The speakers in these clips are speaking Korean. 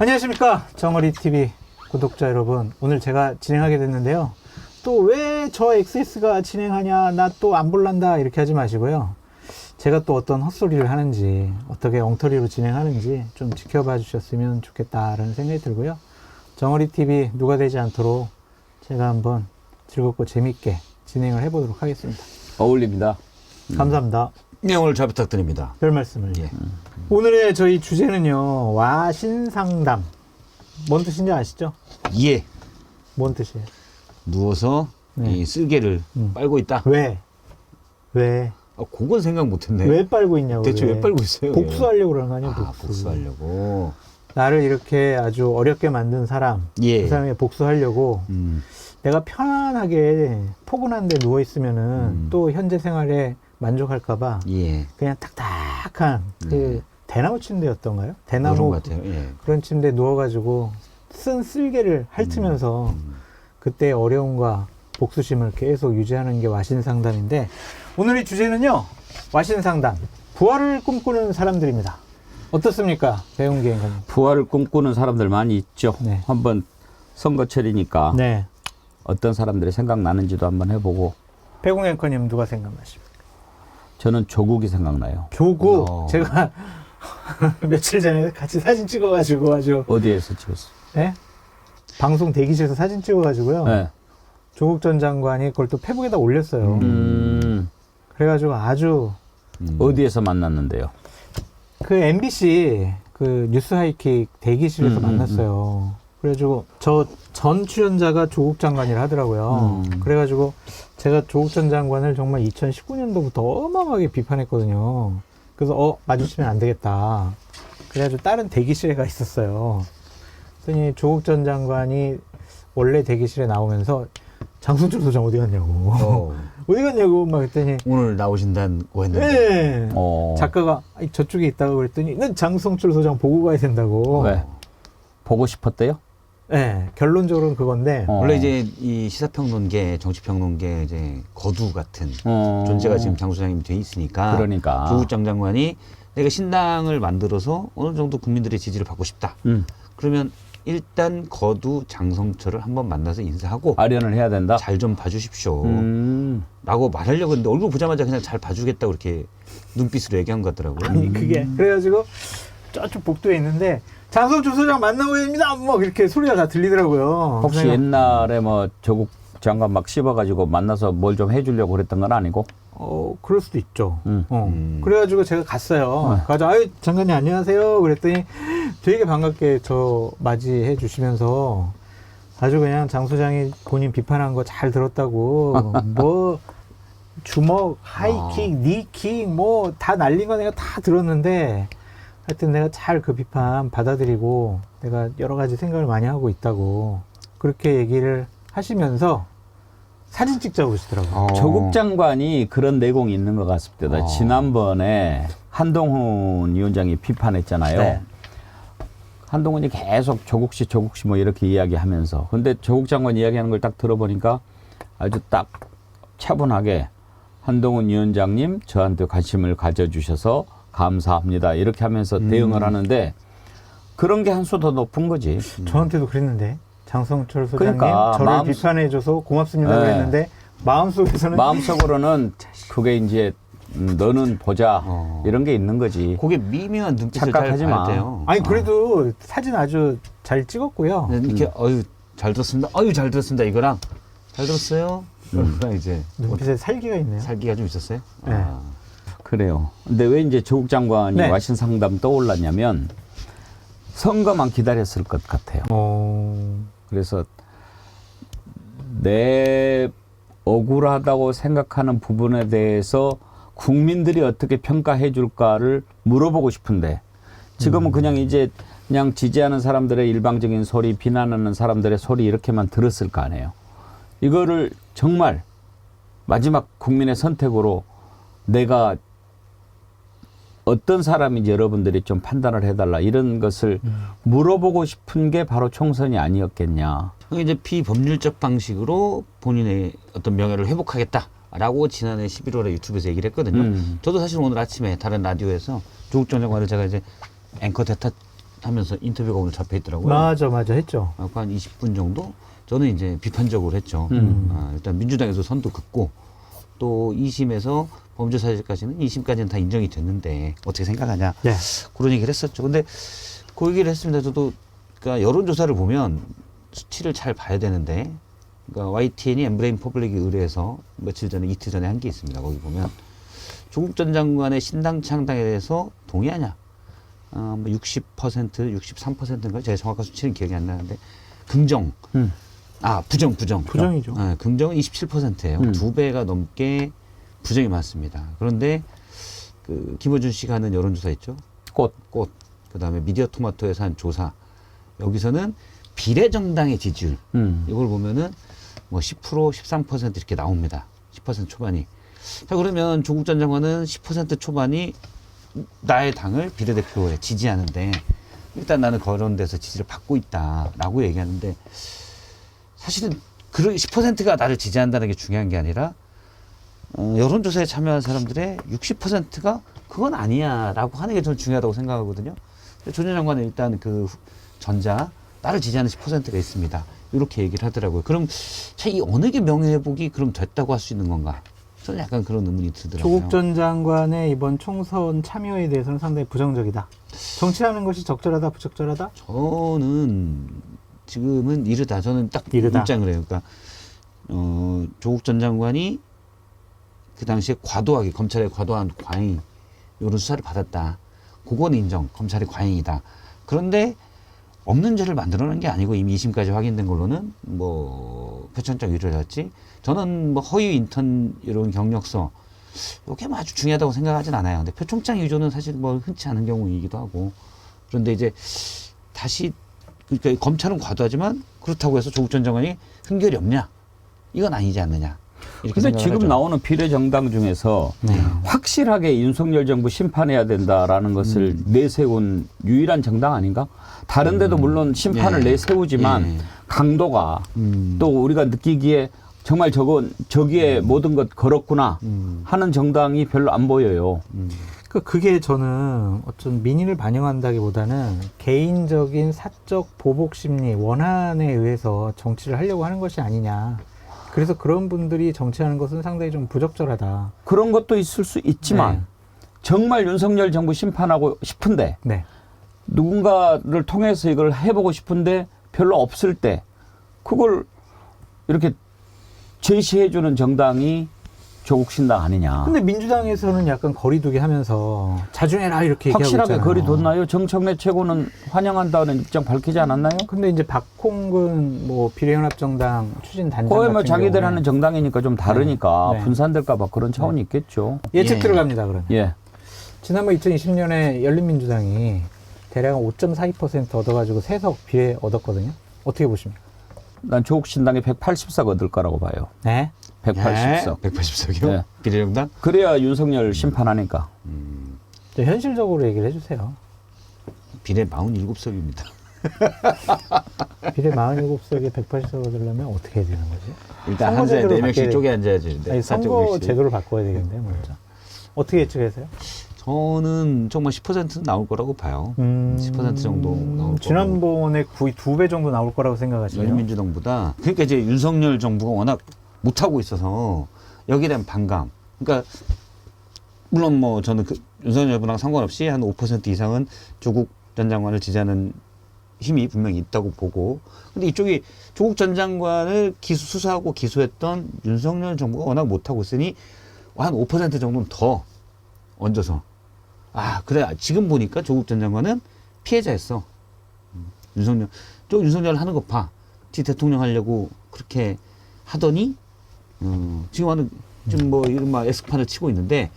안녕하십니까, 정어리TV 구독자 여러분. 오늘 제가 진행하게 됐는데요. 또 왜 저 XS가 진행하냐, 나 또 안 볼란다, 이렇게 하지 마시고요. 제가 또 어떤 헛소리를 하는지, 어떻게 엉터리로 진행하는지 좀 지켜봐 주셨으면 좋겠다라는 생각이 들고요. 정어리TV 누가 되지 않도록 제가 한번 즐겁고 재밌게 진행을 해보도록 하겠습니다. 어울립니다. 감사합니다. 네, 오늘 잘 부탁드립니다. 별 말씀을. 예. 오늘의 저희 주제는요, 와신상담. 뭔 뜻인지 아시죠? 예. 뭔 뜻이에요? 누워서 네. 이 쓸개를 빨고 있다. 왜? 그건 생각 못했네. 왜 빨고 있냐고. 대체 왜 빨고 있어요? 복수하려고 그러는 거 아니에요? 복수. 복수하려고. 나를 이렇게 아주 어렵게 만든 사람, 예. 그 사람에게 복수하려고 내가 편안하게 포근한데 누워 있으면은 또 현재 생활에 만족할까봐 예. 그냥 딱딱한 그 대나무 침대였던가요? 그런 대나무 것 같아요. 예. 그런 침대에 누워가지고 쓴 쓸개를 핥으면서 그때의 어려움과 복수심을 계속 유지하는 게 와신상담인데, 오늘의 주제는요, 와신상담, 부활을 꿈꾸는 사람들입니다. 어떻습니까, 배용기 앵커님? 부활을 꿈꾸는 사람들 많이 있죠. 네. 한번 선거철이니까 네. 어떤 사람들이 생각나는지도 한번 해보고. 배공 앵커님 누가 생각나십니까? 저는 조국이 생각나요. 조국. 제가 며칠 전에 같이 사진 찍어가지고 아주 어디에서 찍었어? 네? 방송 대기실에서 사진 찍어가지고요. 네. 조국 전 장관이 그걸 또 페북에다 올렸어요. 그래가지고 아주 어디에서 만났는데요? 그 MBC 그 뉴스 하이킥 대기실에서 만났어요. 그래가지고 저 전 출연자가 조국 장관이라 하더라고요. 그래가지고 제가 조국 전 장관을 정말 2019년도부터 어마어마하게 비판했거든요. 그래서 마주치면 안 되겠다. 그래가지고 다른 대기실에 가 있었어요. 그랬더니 조국 전 장관이 원래 대기실에 나오면서 장성철 소장 어디 갔냐고. 어디 갔냐고 막 했더니 오늘 나오신다고 했는데. 네. 어. 작가가 저쪽에 있다고 그랬더니 난 장성철 소장 보고 가야 된다고. 왜? 보고 싶었대요? 네, 결론적으로는 그건데. 원래 이제 이 시사평론계, 정치평론계 이제 거두 같은 존재가 지금 장 소장님이 돼 있으니까. 그러니까. 조국 장 장관이 내가 신당을 만들어서 어느 정도 국민들의 지지를 받고 싶다. 그러면 일단 거두 장성철을 한번 만나서 인사하고 아련을 해야 된다? 잘 좀 봐주십시오 라고 말하려고 했는데 얼굴 보자마자 그냥 잘 봐주겠다고 이렇게 눈빛으로 얘기한 것 같더라고요. 아니 그게 그래가지고 저쪽 복도에 있는데 장성철 소장 만나고 됩니다 뭐 이렇게 소리가 다 들리더라고요. 혹시 그래서 옛날에 뭐 조국 장관 막 씹어가지고 만나서 뭘 좀 해주려고 그랬던 건 아니고? 그럴 수도 있죠. 그래가지고 제가 갔어요. 가서 아유 장관님 안녕하세요. 그랬더니 되게 반갑게 저 맞이해 주시면서 아주 그냥 장 소장이 본인 비판한 거 잘 들었다고 뭐 주먹, 하이킥, 니킥 뭐 다 날린 거 내가 다 들었는데 하여튼 내가 잘 그 비판 받아들이고 내가 여러 가지 생각을 많이 하고 있다고 그렇게 얘기를 하시면서 사진 찍자고 그러시더라고요. 조국 장관이 그런 내공이 있는 것 같습니다. 지난번에 한동훈 위원장이 비판했잖아요. 네. 한동훈이 계속 조국씨 뭐 이렇게 이야기하면서, 근데 조국 장관 이야기하는 걸 딱 들어보니까 아주 딱 차분하게 한동훈 위원장님 저한테 관심을 가져주셔서 감사합니다 이렇게 하면서 대응을 하는데, 그런 게 한 수 더 높은 거지. 저한테도 그랬는데 장성철 소장님 그러니까 저를 비판해줘서 고맙습니다 네. 그랬는데 마음속에서는 마음속으로는 그게 이제 너는 보자 이런 게 있는 거지. 그게 미묘한 눈빛을 착각하지 잘 마. 봐야 돼요. 아니 그래도 사진 아주 잘 찍었고요. 이렇게 잘 들었습니다. 잘 들었습니다. 이거랑 잘 들었어요. 그러니까 이제 눈빛에 살기가 있네요. 살기가 좀 있었어요. 네. 그래요. 근데 왜 이제 조국 장관이 네. 와신 상담 떠올랐냐면 선거만 기다렸을 것 같아요. 그래서 내 억울하다고 생각하는 부분에 대해서 국민들이 어떻게 평가해 줄까를 물어보고 싶은데, 지금은 그냥 이제 그냥 지지하는 사람들의 일방적인 소리, 비난하는 사람들의 소리 이렇게만 들었을 거 아니에요. 이거를 정말 마지막 국민의 선택으로 내가 어떤 사람인지 여러분들이 좀 판단을 해달라, 이런 것을 물어보고 싶은 게 바로 총선이 아니었겠냐. 이제 비법률적 방식으로 본인의 어떤 명예를 회복하겠다라고 지난해 11월에 유튜브에서 얘기를 했거든요. 저도 사실 오늘 아침에 다른 라디오에서 조국 전 장관을 제가 이제 앵커 대타 하면서 인터뷰가 오늘 잡혀 있더라고요. 맞아 했죠. 한 20분 정도 저는 이제 비판적으로 했죠. 일단 민주당에서 선도 긋고 또 2심에서 범죄사실까지는 2심까지는 다 인정이 됐는데 어떻게 생각하냐 네. 그런 얘기를 했었죠. 근데 그 얘기를 했습니다. 저도 그러니까 여론조사를 보면 수치를 잘 봐야 되는데 그러니까 YTN이 엠브레인 퍼블릭에 의뢰해서 며칠 전에 이틀 전에 한 게 있습니다. 거기 보면 조국 전 장관의 신당 창당에 대해서 동의하냐? 뭐 60%, 63%인가? 제가 정확한 수치는 기억이 안 나는데 긍정. 부정. 부정이죠. 네, 긍정은 27%예요. 두 배가 넘게 부정이 많습니다. 그런데 그 김어준 씨가 하는 여론조사 있죠? 꽃. 그다음에 미디어 토마토에서 한 조사. 여기서는 비례정당의 지지율. 이걸 보면은 뭐 10%, 13% 이렇게 나옵니다. 10% 초반이. 자, 그러면 조국 전 장관은 10% 초반이 나의 당을 비례대표에 지지하는데 일단 나는 그런 데서 지지를 받고 있다라고 얘기하는데 사실은 그 10%가 나를 지지한다는 게 중요한 게 아니라 여론조사에 참여한 사람들의 60%가 그건 아니야라고 하는 게 저는 중요하다고 생각하거든요. 조 전 장관은 일단 그 전자 나를 지지하는 10%가 있습니다. 이렇게 얘기를 하더라고요. 그럼 이 어느 게 명예회복이 그럼 됐다고 할 수 있는 건가? 저는 약간 그런 의문이 들더라고요. 조국 전 장관의 이번 총선 참여에 대해서는 상당히 부정적이다. 정치하는 것이 적절하다, 부적절하다? 저는 지금은 이르다. 저는 딱 이르다. 입장을 해요. 그러니까 조국 전 장관이 그 당시에 과도하게 검찰의 과도한 과잉 이런 수사를 받았다. 그건 인정. 검찰의 과잉이다. 그런데 없는 죄를 만들어낸 게 아니고 이미 2심까지 확인된 걸로는 뭐 표창장 위로였지. 저는 뭐 허위 인턴 이런 경력서 이게 뭐 아주 중요하다고 생각하진 않아요. 근데 표창장 위조는 사실 뭐 흔치 않은 경우이기도 하고. 그런데 이제 다시 그러니까 검찰은 과도하지만 그렇다고 해서 조국 전 장관이 흠결이 없냐? 이건 아니지 않느냐. 근데 지금 하죠. 나오는 비례정당 중에서 확실하게 윤석열 정부 심판해야 된다라는 것을 내세운 유일한 정당 아닌가? 다른 데도 물론 심판을 예. 내세우지만 예. 강도가 또 우리가 느끼기에 정말 저기에 모든 것 걸었구나 하는 정당이 별로 안 보여요. 그게 저는 어떤 민의를 반영한다기보다는 개인적인 사적 보복 심리, 원한에 의해서 정치를 하려고 하는 것이 아니냐. 그래서 그런 분들이 정치하는 것은 상당히 좀 부적절하다. 그런 것도 있을 수 있지만 네. 정말 윤석열 정부 심판하고 싶은데 네. 누군가를 통해서 이걸 해보고 싶은데 별로 없을 때 그걸 이렇게 제시해주는 정당이 조국 신당 아니냐. 근데 민주당에서는 약간 거리두기 하면서 자중해라 이렇게 얘기하고 확실하게 있잖아요. 거리 뒀나요? 정청래 최고는 환영한다는 입장 밝히지 않았나요? 근데 이제 박홍근 뭐 비례연합정당 추진 단장 거의 뭐 같은 자기들 경우는 하는 정당이니까 좀 다르니까 네. 분산될까 봐 그런 차원이 있겠죠. 예측 예. 들어갑니다. 그러면 예. 지난번 2020년에 열린민주당이 대략 5.42% 얻어가지고 3석 비례 얻었거든요. 어떻게 보십니까? 난 조국 신당이 180석 얻을 거라고 봐요. 네. 180석. 180석이요? 네. 비례정당? 그래야 윤석열 심판하니까. 현실적으로 얘기를 해주세요. 비례 47석입니다. 비례 47석에 180석 얻으려면 어떻게 해야 되는 거지? 일단 한 자리에 선거제도로 4명씩 바뀌어야 쪼개 앉아야 되는데. 아니, 선거 한쪽씩. 제도를 바꿔야 되겠는데 먼저. 어떻게 예측하세요? 저는 정말 10%는 나올 거라고 봐요. 10% 정도 나올 거고. 지난번에 거의 2배 정도 나올 거라고 생각하시네요. 열린민주당보다. 그러니까 이제 윤석열 정부가 워낙 못하고 있어서 여기에 대한 반감. 그러니까 물론 뭐 저는 그 윤석열 정부랑 상관없이 한 5% 이상은 조국 전 장관을 지지하는 힘이 분명히 있다고 보고. 근데 이쪽이 조국 전 장관을 수사하고 기소했던 윤석열 정부가 워낙 못하고 있으니 한 5% 정도는 더 얹어서. 그래. 지금 보니까 조국 전 장관은 피해자였어. 윤석열 하는 거 봐. 지 대통령 하려고 그렇게 하더니, 지금 하는, 좀 뭐, 이른바 에스판을 치고 있는데,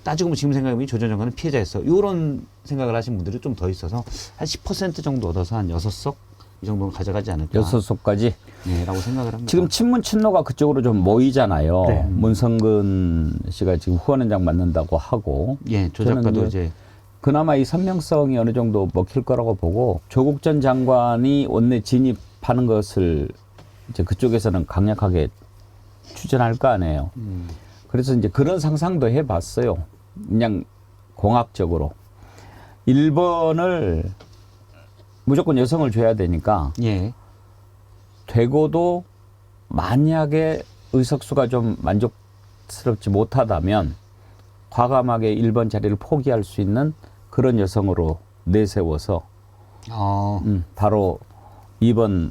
따지고 보면 지금 생각해보면 조 전 장관은 피해자였어. 이런 생각을 하신 분들이 좀 더 있어서, 한 10% 정도 얻어서 한 6석? 이 정도는 가져가지 않을까. 6석까지. 네, 라고 생각을 합니다. 지금 친문 친노가 그쪽으로 좀 모이잖아요. 네. 문성근 씨가 지금 후원회장 맡는다고 하고. 예, 조 작가도 저는 이제. 그나마 이 선명성이 어느 정도 먹힐 거라고 보고 조국 전 장관이 원내 진입하는 것을 이제 그쪽에서는 강력하게 추진할 거 아니에요. 그래서 이제 그런 상상도 해봤어요. 그냥 공학적으로 1번을 무조건 여성을 줘야 되니까 예. 되고도 만약에 의석수가 좀 만족스럽지 못하다면 과감하게 1번 자리를 포기할 수 있는 그런 여성으로 내세워서 바로 2번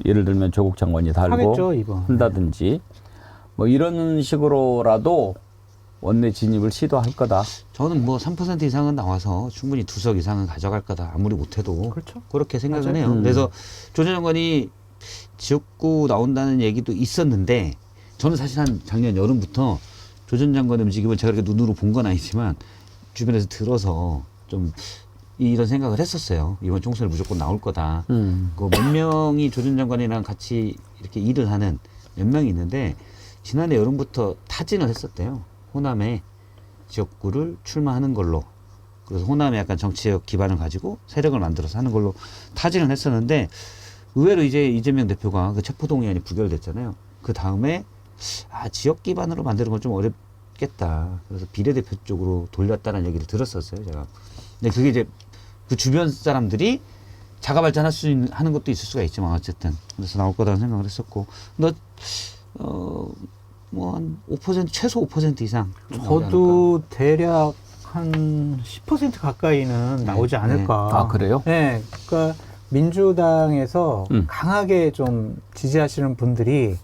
예를 들면 조국 장관이 달고 하겠죠, 2번. 한다든지 뭐 이런 식으로라도 원내 진입을 시도할 거다. 저는 뭐 3% 이상은 나와서 충분히 2석 이상은 가져갈 거다. 아무리 못해도. 그렇죠. 그렇게 생각을 맞아요. 해요. 그래서 조 전 장관이 지역구 나온다는 얘기도 있었는데 저는 사실 한 작년 여름부터 조 전 장관의 움직임을 제가 그렇게 눈으로 본 건 아니지만 주변에서 들어서 좀 이런 생각을 했었어요. 이번 총선에 무조건 나올 거다. 그 몇 명이 조 전 장관이랑 같이 이렇게 일을 하는 몇 명이 있는데 지난해 여름부터 타진을 했었대요. 호남에 지역구를 출마하는 걸로. 그래서 호남에 약간 정치적 기반을 가지고 세력을 만들어서 하는 걸로 타진을 했었는데 의외로 이제 이재명 대표가 그 체포동의안이 부결됐잖아요. 그 다음에 지역 기반으로 만드는 건 좀 어렵겠다. 그래서 비례대표 쪽으로 돌렸다는 얘기를 들었었어요, 제가. 근데 그게 이제 그 주변 사람들이 자가 발전할 수 있는 하는 것도 있을 수가 있지만 어쨌든 그래서 나올 거다라는 생각을 했었고, 뭐 한 5% 최소 5% 이상. 저도 대략 한 10% 가까이는 나오지 않을까. 아, 그래요? 네, 그러니까 민주당에서 강하게 좀 지지하시는 분들이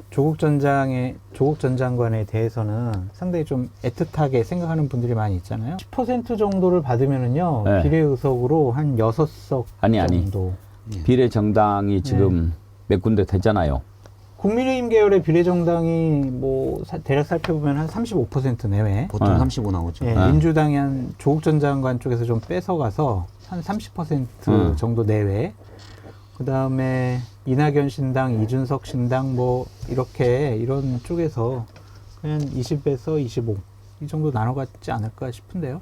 조국 전 장관에 대해서는 상당히 좀 애틋하게 생각하는 분들이 많이 있잖아요. 10% 정도를 받으면은요, 네. 비례의석으로 한 6석 아니. 정도. 비례 정당이 지금 몇 군데 되잖아요. 국민의힘 계열의 비례정당이 뭐 대략 살펴보면 한 35% 내외. 보통 35 나오죠. 예, 민주당이 한 조국 전 장관 쪽에서 좀 뺏어가서 한 30% 정도 내외. 그 다음에 이낙연 신당, 이준석 신당 뭐 이렇게 이런 쪽에서 그냥 20에서 25 이 정도 나눠갔지 않을까 싶은데요.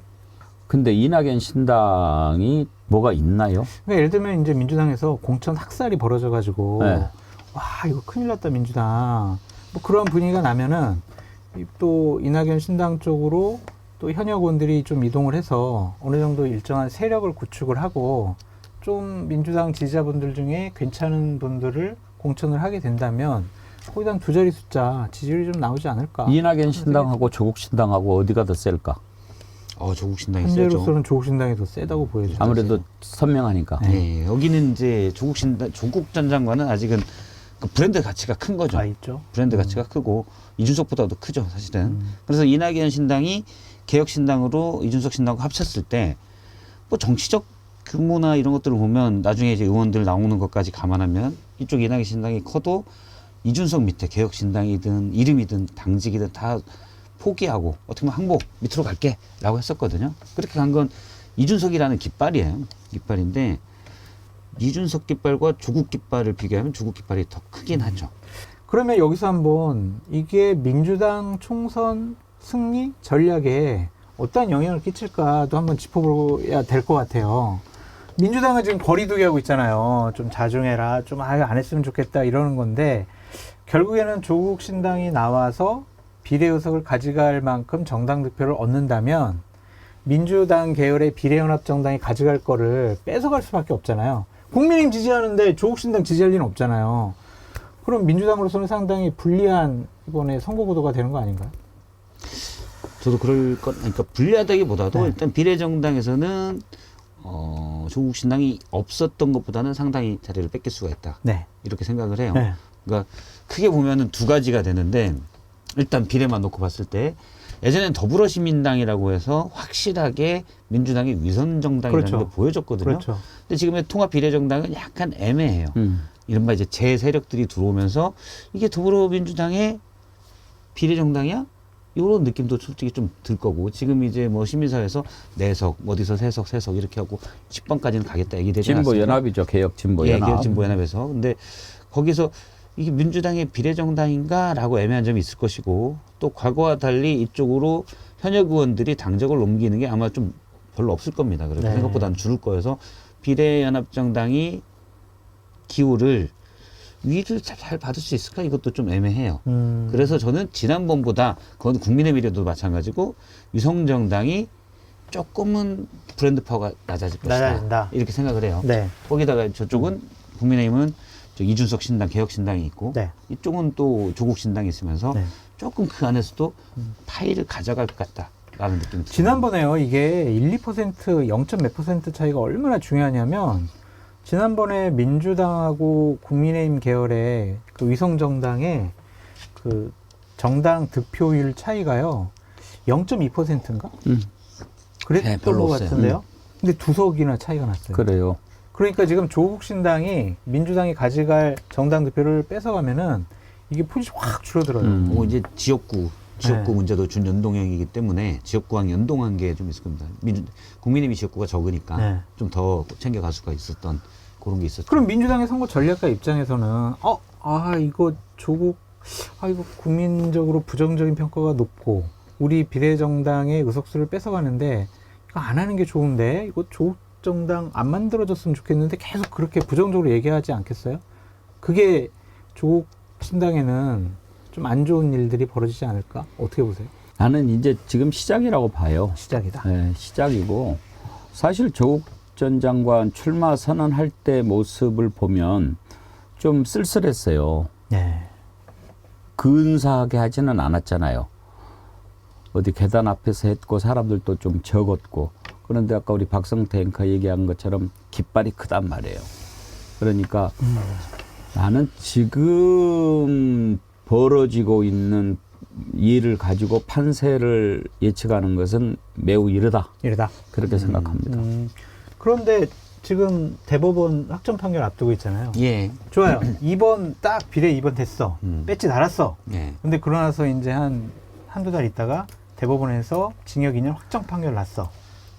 근데 이낙연 신당이 뭐가 있나요? 그러니까 예를 들면 이제 민주당에서 공천 학살이 벌어져가지고 네. 와 이거 큰일 났다 민주당 뭐 그런 분위기가 나면은 또 이낙연 신당 쪽으로 또 현역 의원들이 좀 이동을 해서 어느 정도 일정한 세력을 구축을 하고 좀 민주당 지지자분들 중에 괜찮은 분들을 공천을 하게 된다면 거기다 두 자리 숫자 지지율이 좀 나오지 않을까. 이낙연 신당하고 조국 신당하고 어디가 더 셀까? 조국 신당이 세죠. 현재로서는 조국 신당이 더 세다고 보여지죠. 아무래도 선명하니까. 네, 여기는 이제 조국 전 장관은 아직은 그 브랜드 가치가 큰 거죠. 있죠. 브랜드 가치가 크고 이준석보다도 크죠, 사실은. 그래서 이낙연 신당이 개혁 신당으로 이준석 신당과 합쳤을 때 뭐 정치적 규모나 이런 것들을 보면 나중에 이제 의원들 나오는 것까지 감안하면 이쪽 이낙연 신당이 커도 이준석 밑에 개혁 신당이든 이름이든 당직이든 다 포기하고 어떻게 보면 항복 밑으로 갈게라고 했었거든요. 그렇게 간 건 이준석이라는 깃발이에요. 깃발인데 이준석 깃발과 조국 깃발을 비교하면 조국 깃발이 더 크긴 하죠. 그러면 여기서 한번 이게 민주당 총선 승리 전략에 어떤 영향을 끼칠까도 한번 짚어봐야 될 것 같아요. 민주당은 지금 거리두기 하고 있잖아요. 좀 자중해라, 좀 안 했으면 좋겠다 이러는 건데 결국에는 조국 신당이 나와서 비례의석을 가져갈 만큼 정당 득표를 얻는다면 민주당 계열의 비례연합 정당이 가져갈 거를 뺏어갈 수밖에 없잖아요. 국민의힘 지지하는데 조국 신당 지지할 리는 없잖아요. 그럼 민주당으로서는 상당히 불리한 이번에 선거 구도가 되는 거 아닌가요? 저도 그러니까 불리하다기보다도 일단 비례정당에서는 조국 신당이 없었던 것보다는 상당히 자리를 뺏길 수가 있다. 네. 이렇게 생각을 해요. 네. 그러니까 크게 보면은 두 가지가 되는데 일단 비례만 놓고 봤을 때 예전엔 더불어시민당이라고 해서 확실하게 민주당이 위선 정당이라는 그렇죠. 걸 보여줬거든요. 그렇죠. 근데 지금의 통합 비례정당은 약간 애매해요. 이른바 이제 제 세력들이 들어오면서 이게 더불어민주당의 비례정당이야? 이런 느낌도 솔직히 좀 들 거고 지금 이제 뭐 시민사회에서 4석, 어디서 3석 이렇게 하고 10번까지는 가겠다 얘기되지 않았습니까? 진보연합이죠. 개혁진보연합. 예, 개혁진보연합에서. 근데 거기서 이게 민주당의 비례정당인가라고 애매한 점이 있을 것이고 또 과거와 달리 이쪽으로 현역 의원들이 당적을 옮기는 게 아마 좀 별로 없을 겁니다. 그래서 네. 생각보다는 줄을 거여서 비례연합정당이 기호를 위를 잘 받을 수 있을까? 이것도 좀 애매해요. 그래서 저는 지난번보다 그건 국민의 미래도 마찬가지고 위성정당이 조금은 브랜드 파워가 낮아질 것이다. 낮아진다. 이렇게 생각을 해요. 네. 거기다가 저쪽은 국민의힘은 저 이준석 신당, 개혁 신당이 있고 네. 이쪽은 또 조국 신당이 있으면서 네. 조금 그 안에서도 파일을 가져갈 것 같다라는 느낌이 들어요. 지난번에요. 이게 1, 2% 0몇 % 차이가 얼마나 중요하냐면 지난번에 민주당하고 국민의힘 계열의 그 위성정당의 그 정당 득표율 차이가요. 0.2%인가? 그랬던 별로 것 없어요. 같은데요. 근데 2석이나 차이가 났어요. 그래요. 그러니까 지금 조국 신당이 민주당이 가져갈 정당 득표를 뺏어가면은 이게 포진이 확 줄어들어요. 뭐 이제 지역구 네. 문제도 준연동형이기 때문에 지역구랑 연동한 게 좀 있을 겁니다. 국민의힘이 지역구가 적으니까 네. 좀 더 챙겨갈 수가 있었던 그런 게 있었죠. 그럼 민주당의 선거 전략가 입장에서는 이거 조국 이거 국민적으로 부정적인 평가가 높고 우리 비례정당의 의석수를 뺏어가는데 이거 안 하는 게 좋은데 이거 조국 정당 안 만들어졌으면 좋겠는데 계속 그렇게 부정적으로 얘기하지 않겠어요? 그게 조국 신당에는 좀 안 좋은 일들이 벌어지지 않을까? 어떻게 보세요? 나는 이제 지금 시작이라고 봐요. 시작이다. 네, 시작이고 사실 조국 전 장관 출마 선언할 때 모습을 보면 좀 쓸쓸했어요. 네. 근사하게 하지는 않았잖아요. 어디 계단 앞에서 했고 사람들도 좀 적었고 그런데 아까 우리 박성태 앵커 얘기한 것처럼 깃발이 크단 말이에요. 그러니까 나는 지금 벌어지고 있는 일을 가지고 판세를 예측하는 것은 매우 이르다. 이러다. 그렇게 생각합니다. 그런데 지금 대법원 확정 판결 앞두고 있잖아요. 예. 좋아요. 2번 딱 비례 2번 됐어. 배지 달았어. 예. 근데 그러고 나서 이제 한두 달 있다가 대법원에서 징역 2년 확정 판결 났어.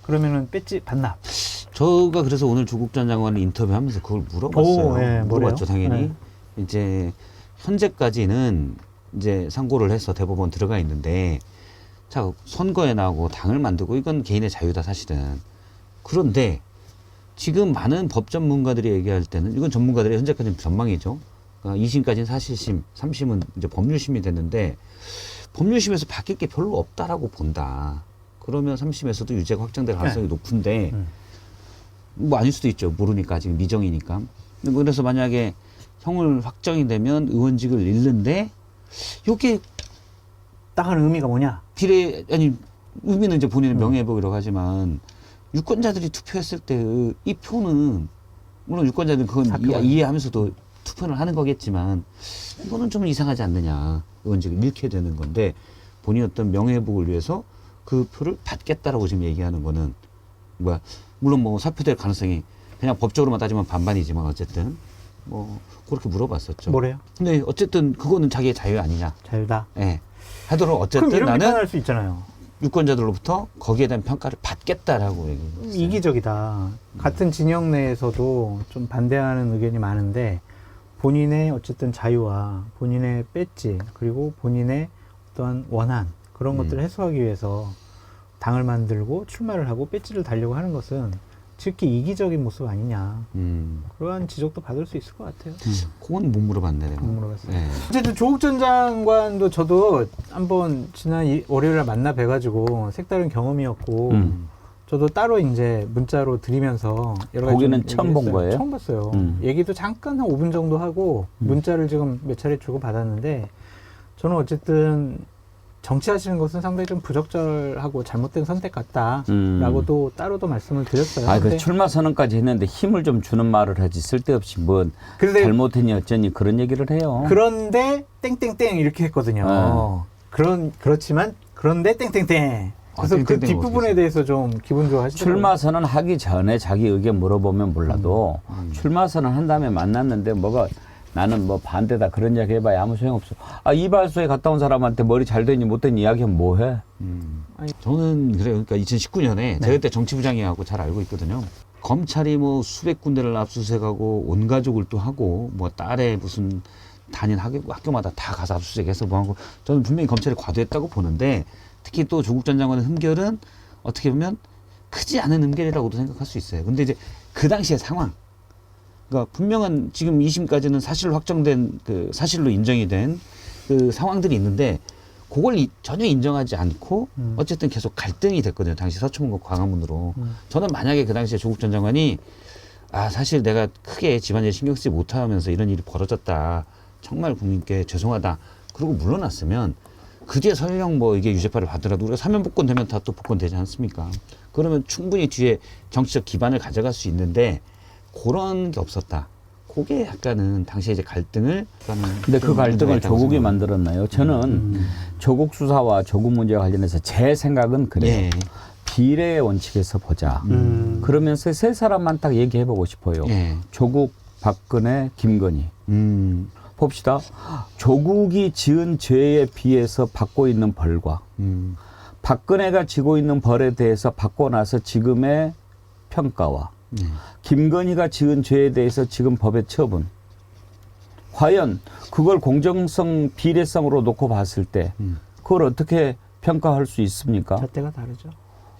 그러면은 배지 반납. 저가 그래서 오늘 조국 전 장관을 인터뷰하면서 그걸 물어봤어요. 오, 예, 물어봤죠, 뭐래요? 당연히. 네. 이제 현재까지는 이제 상고를 해서 대법원 들어가 있는데, 자 선거에 나오고 당을 만들고 이건 개인의 자유다 사실은. 그런데 지금 많은 법 전문가들이 얘기할 때는 이건 전문가들의 현재까지는 전망이죠. 그러니까 2심까지는 사실심, 3심은 이제 법률심이 됐는데 법률심에서 바뀔 게 별로 없다라고 본다. 그러면 3심에서도 유죄가 확정될 가능성이 높은데 뭐 아닐 수도 있죠. 모르니까 지금 미정이니까. 그래서 만약에 형을 확정이 되면 의원직을 잃는데 이게 딱 하는 의미가 뭐냐? 의미는 이제 본인의 명예회복이라고 하지만 유권자들이 투표했을 때 이 표는 물론 유권자들은 그건 이해하면서도 투표를 하는 거겠지만 이거는 좀 이상하지 않느냐. 의원직을 잃게 되는 건데 본인의 어떤 명예회복을 위해서 그 표를 받겠다라고 지금 얘기하는 거는 물론 뭐 사표될 가능성이 그냥 법적으로만 따지면 반반이지만 어쨌든 뭐 그렇게 물어봤었죠. 뭐래요? 근데 어쨌든 그거는 자기의 자유 아니냐. 자유다. 예. 하도록 어쨌든 그럼 이런 나는 비판할 수 있잖아요. 유권자들로부터 거기에 대한 평가를 받겠다라고 얘기했어요. 이기적이다. 같은 진영 내에서도 좀 반대하는 의견이 많은데 본인의 어쨌든 자유와 본인의 배지 그리고 본인의 어떠한 원한 그런 것들을 해소하기 위해서 당을 만들고 출마를 하고 배지를 달려고 하는 것은 특히 이기적인 모습 아니냐. 그러한 지적도 받을 수 있을 것 같아요. 그건 못 물어봤네 내가. 못 물어봤어요. 예. 어쨌든 조국 전 장관도 저도 한번 지난 월요일에 만나 뵈가지고 색다른 경험이었고 저도 따로 이제 문자로 드리면서 여러 가지 거기는 좀 처음 본 얘기했어요. 거예요? 처음 봤어요. 얘기도 잠깐 한 5분 정도 하고 문자를 지금 몇 차례 주고 받았는데 저는 어쨌든 정치하시는 것은 상당히 좀 부적절하고 잘못된 선택 같다라고도 따로도 말씀을 드렸어요. 그 근데 출마 선언까지 했는데 힘을 좀 주는 말을 하지 쓸데없이 뭐 그런데 잘못했니 어쩌니 그런 얘기를 해요. 그런데 땡땡땡 이렇게 했거든요. 그렇지만 그런데 땡땡땡. 그래서 그 땡땡땡 뒷부분에 어떻게 네. 대해서 좀 기분 좋아하시더라고요. 출마 선언 하기 전에 자기 의견 물어보면 몰라도 출마 선언 한 다음에 만났는데 뭐가 나는 뭐 반대다 그런 이야기 해봐야 아무 소용없어. 이발소에 갔다 온 사람한테 머리 잘 되니 못 되니 이야기하면 뭐해? 저는 그래요. 그러니까 2019년에 제가 그때 정치부장이하고 잘 알고 있거든요. 검찰이 뭐 수백 군데를 압수수색하고 온 가족을 또 하고 뭐 딸의 무슨 다닌 학교마다 다 가서 압수수색해서 뭐 하고 저는 분명히 검찰이 과도했다고 보는데 특히 또 조국 전 장관의 흠결은 어떻게 보면 크지 않은 흠결이라고도 생각할 수 있어요. 근데 이제 그 당시의 상황. 그러니까 분명한 지금 2심까지는 사실로 확정된 그 사실로 인정이 된 그 상황들이 있는데 그걸 전혀 인정하지 않고 어쨌든 계속 갈등이 됐거든요. 당시 서초문과 광화문으로. 저는 만약에 그 당시에 조국 전 장관이 사실 내가 크게 집안일 신경 쓰지 못하면서 이런 일이 벌어졌다. 정말 국민께 죄송하다. 그러고 물러났으면 그 뒤에 설령 뭐 이게 유죄파를 받더라도 우리가 사면 복권되면 다 또 복권되지 않습니까? 그러면 충분히 뒤에 정치적 기반을 가져갈 수 있는데 그런 게 없었다. 그게 약간은 당시에 이제 갈등을. 근데 그 갈등을 조국이 만들었나요? 저는 조국 수사와 조국 문제와 관련해서 제 생각은 그래요. 예. 비례의 원칙에서 보자. 그러면서 세 사람만 딱 얘기해 보고 싶어요. 예. 조국, 박근혜, 김건희. 봅시다. 조국이 지은 죄에 비해서 받고 있는 벌과 박근혜가 지고 있는 벌에 대해서 받고 나서 지금의 평가와 김건희가 지은 죄에 대해서 지금 법의 처분. 과연 그걸 공정성, 비례성으로 놓고 봤을 때 그걸 어떻게 평가할 수 있습니까? 잣대가 다르죠.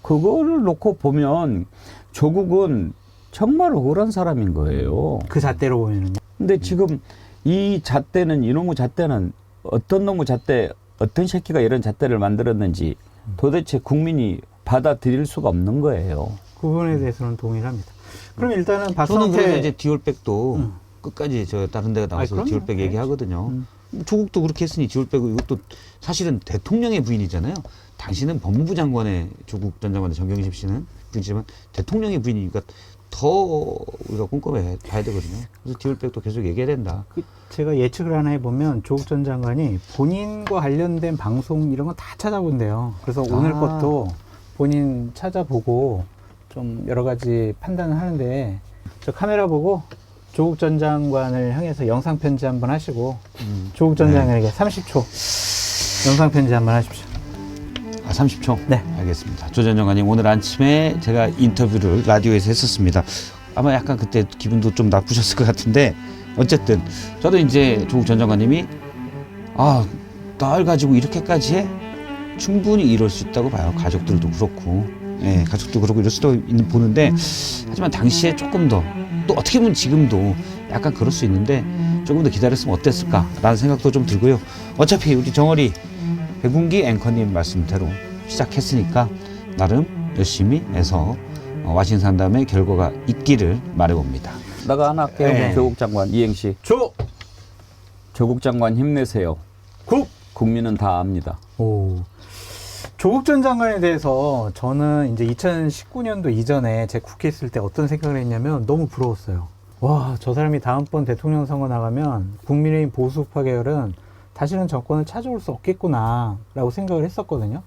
그거를 놓고 보면 조국은 정말 억울한 사람인 거예요. 그 잣대로 보면은요. 근데 지금 이 잣대는, 이놈의 잣대는 어떤 놈의 잣대, 어떤 새끼가 이런 잣대를 만들었는지 도대체 국민이 받아들일 수가 없는 거예요. 그 부분에 대해서는 동의합니다. 그럼 일단은 저는 그래서 박성태 이제 디올백도 끝까지 저 다른 데가 나와서 그럼요. 디올백 얘기하거든요. 조국도 그렇게 했으니 디올백은 이것도 사실은 대통령의 부인이잖아요. 당신은 법무부 장관의 조국 전 장관의 정경심 씨는 부인이지만 대통령의 부인이니까 더 우리가 꼼꼼히 봐야 되거든요. 그래서 디올백도 계속 얘기해야 된다. 제가 예측을 하나 해보면 조국 전 장관이 본인과 관련된 방송 이런 거 다 찾아본대요. 그래서 오늘 것도 본인 찾아보고 좀 여러 가지 판단을 하는데 저 카메라 보고 조국 전 장관을 향해서 영상 편지 한번 하시고 조국 전 장관에게 30초 영상 편지 한번 하십시오. 30초? 네. 알겠습니다. 조 전 장관님, 오늘 아침에 제가 인터뷰를 라디오에서 했었습니다. 아마 약간 그때 기분도 좀 나쁘셨을 것 같은데, 어쨌든, 저도 이제 조국 전 장관님이, 날 가지고 이렇게까지 해? 충분히 이럴 수 있다고 봐요. 가족들도 그렇고. 예, 가족도 그렇고 이럴 수도 보는데, 하지만 당시에 조금 더, 또 어떻게 보면 지금도 약간 그럴 수 있는데, 조금 더 기다렸으면 어땠을까라는 생각도 좀 들고요. 어차피 우리 정어리 백운기 앵커님 말씀대로 시작했으니까 나름 열심히 해서 와신 상담의 결과가 있기를 말해봅니다. 나가 하나 할게요. 네. 조국 장관 이행시. 조국 장관 힘내세요. 국민은 다 압니다. 조국 전 장관에 대해서 저는 이제 2019년도 이전에 제 국회 있을 때 어떤 생각을 했냐면 너무 부러웠어요. 와, 저 사람이 다음번 대통령 선거 나가면 국민의힘 보수우파 계열은 다시는 정권을 찾아올 수 없겠구나 라고 생각을 했었거든요.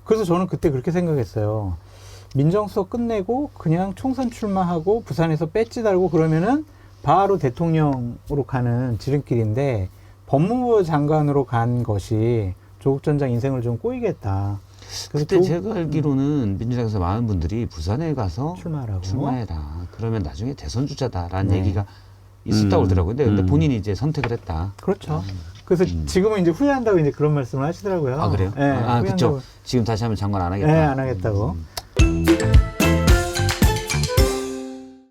그래서 저는 그때 그렇게 생각했어요. 민정수석 끝내고 그냥 총선 출마하고 부산에서 배지 달고 그러면은 바로 대통령으로 가는 지름길인데 법무부 장관으로 간 것이 조국 전 장 인생을 좀 꼬이게 했다. 그때 제가 알기로는 민주당에서 많은 분들이 부산에 가서 출마해라. 그러면 나중에 대선 주자다라는 얘기가 있었다고 그러더라고요. 근데 본인이 이제 선택을 했다. 그렇죠. 그래서 지금은 이제 후회한다고 이제 그런 말씀을 하시더라고요. 그래요? 네, 그렇죠. 지금 다시 하면 장관 안 하겠다. 네, 안 하겠다고.